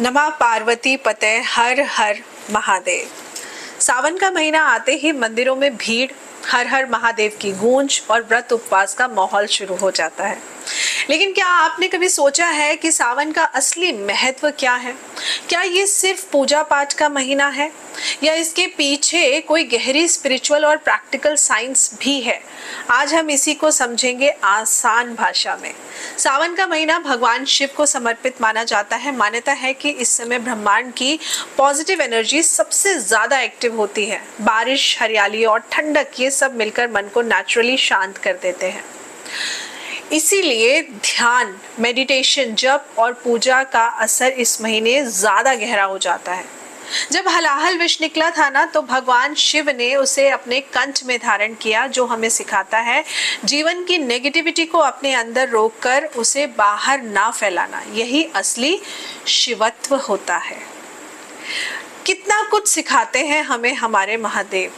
नमः पार्वती पते हर हर महादेव। सावन का महीना आते ही मंदिरों में भीड़, हर हर महादेव की गूंज और व्रत उपवास का माहौल शुरू हो जाता है। लेकिन क्या आपने कभी सोचा है कि सावन का असली महत्व क्या है? क्या ये सिर्फ पूजा पाठ का महीना है या इसके पीछे कोई गहरी स्पिरिचुअल और प्रैक्टिकल साइंस भी है? आज हम इसी को समझेंगे आसान भाषा में। सावन का महीना भगवान शिव को समर्पित माना जाता है। मान्यता है कि इस समय ब्रह्मांड की पॉजिटिव एनर्जी सबसे ज्यादा एक्टिव होती है। बारिश, हरियाली और ठंडक ये सब मिलकर मन को नेचुरली शांत कर देते हैं। इसीलिए ध्यान, मेडिटेशन, जप और पूजा का असर इस महीने ज्यादा गहरा हो जाता है। जब हलाहल विष निकला था ना, तो भगवान शिव ने उसे अपने कंठ में धारण किया, जो हमें सिखाता है जीवन की नेगेटिविटी को अपने अंदर रोककर उसे बाहर ना फैलाना। यही असली शिवत्व होता है। कितना कुछ सिखाते हैं हमें हमारे महादेव।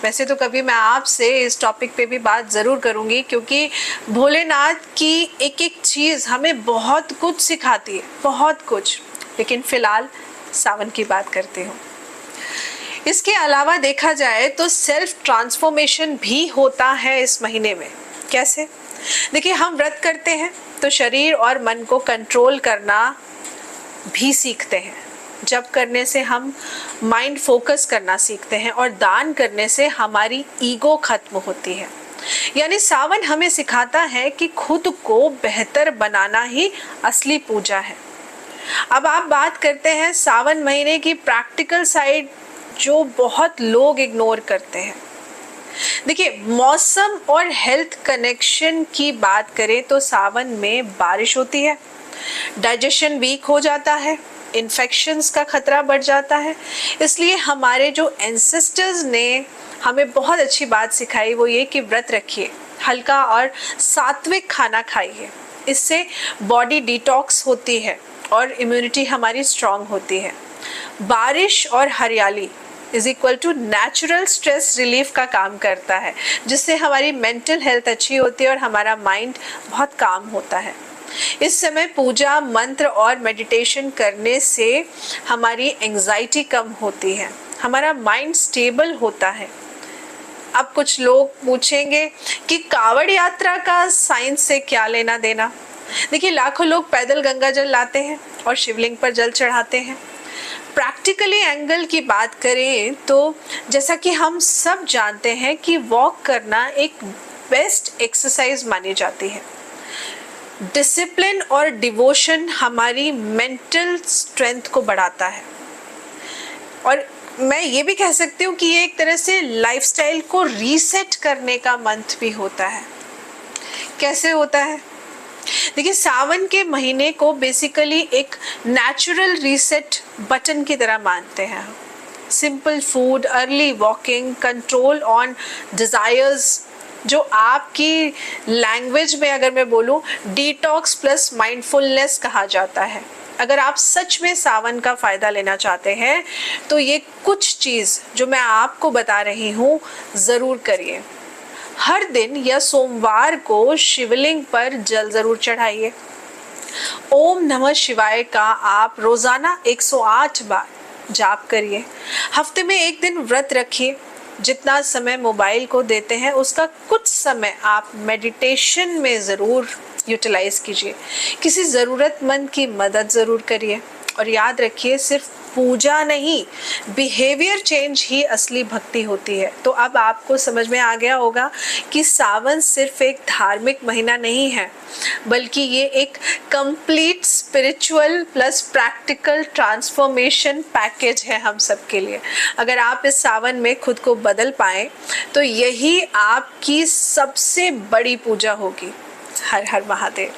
वैसे तो कभी मैं आपसे इस टॉपिक पे भी बात ज़रूर करूँगी, क्योंकि भोलेनाथ की एक एक चीज़ हमें बहुत कुछ सिखाती है, बहुत कुछ। लेकिन फ़िलहाल सावन की बात करती हूँ। इसके अलावा देखा जाए तो सेल्फ ट्रांसफॉर्मेशन भी होता है इस महीने में। कैसे? देखिए, हम व्रत करते हैं तो शरीर और मन को कंट्रोल करना भी सीखते हैं। जप करने से हम माइंड फोकस करना सीखते हैं और दान करने से हमारी ईगो खत्म होती है। यानी सावन हमें सिखाता है कि खुद को बेहतर बनाना ही असली पूजा है। अब आप बात करते हैं सावन महीने की प्रैक्टिकल साइड, जो बहुत लोग इग्नोर करते हैं। देखिए, मौसम और हेल्थ कनेक्शन की बात करें तो सावन में बारिश होती है, डाइजेशन वीक हो जाता है, इन्फेक्शंस का खतरा बढ़ जाता है। इसलिए हमारे जो एंसेस्टर्स ने हमें बहुत अच्छी बात सिखाई, वो ये कि व्रत रखिए, हल्का और सात्विक खाना खाइए। इससे बॉडी डिटॉक्स होती है और इम्यूनिटी हमारी स्ट्रांग होती है। बारिश और हरियाली is equal to natural stress relief का काम करता है, जिससे हमारी मेंटल हेल्थ अच्छी होती है और हमारा माइंड बहुत काम होता है। इस समय पूजा, मंत्र और मेडिटेशन करने से हमारी एंजाइटी कम होती है, हमारा माइंड स्टेबल होता है। अब कुछ लोग पूछेंगे कि कावड़ यात्रा का साइंस से क्या लेना देना? देखिए, लाखों लोग पैदल गंगा जल लाते हैं और शिवलिंग पर जल चढ़ाते हैं। प्रैक्टिकली एंगल की बात करें तो जैसा कि हम सब जानते हैं कि वॉक करना एक बेस्ट एक्सरसाइज मानी जाती है। डिसिप्लिन और डिवोशन हमारी मेंटल स्ट्रेंथ को बढ़ाता है, और मैं ये भी कह सकती हूँ कि ये एक तरह से लाइफस्टाइल को रीसेट करने का मंत्र भी होता है। कैसे होता है? देखिए, सावन के महीने को बेसिकली एक नेचुरल रीसेट बटन की तरह मानते हैं। Simple food, early walking, control on desires, जो आपकी लैंग्वेज में अगर मैं बोलूं डिटॉक्स प्लस माइंडफुलनेस कहा जाता है। अगर आप सच में सावन का फ़ायदा लेना चाहते हैं तो ये कुछ चीज़ जो मैं आपको बता रही हूँ ज़रूर करिए। हर दिन या सोमवार को शिवलिंग पर जल ज़रूर चढ़ाइए। ओम नमः शिवाय का आप रोज़ाना 108 बार जाप करिए। हफ्ते में एक दिन व्रत रखिए। जितना समय मोबाइल को देते हैं उसका कुछ समय आप मेडिटेशन में ज़रूर यूटिलाइज कीजिए। किसी ज़रूरतमंद की मदद ज़रूर करिए। और याद रखिए, सिर्फ पूजा नहीं, बिहेवियर चेंज ही असली भक्ति होती है। तो अब आपको समझ में आ गया होगा कि सावन सिर्फ एक धार्मिक महीना नहीं है, बल्कि ये एक complete spiritual plus practical transformation package है हम सब के लिए। अगर आप इस सावन में खुद को बदल पाएं तो यही आपकी सबसे बड़ी पूजा होगी। हर हर महादेव।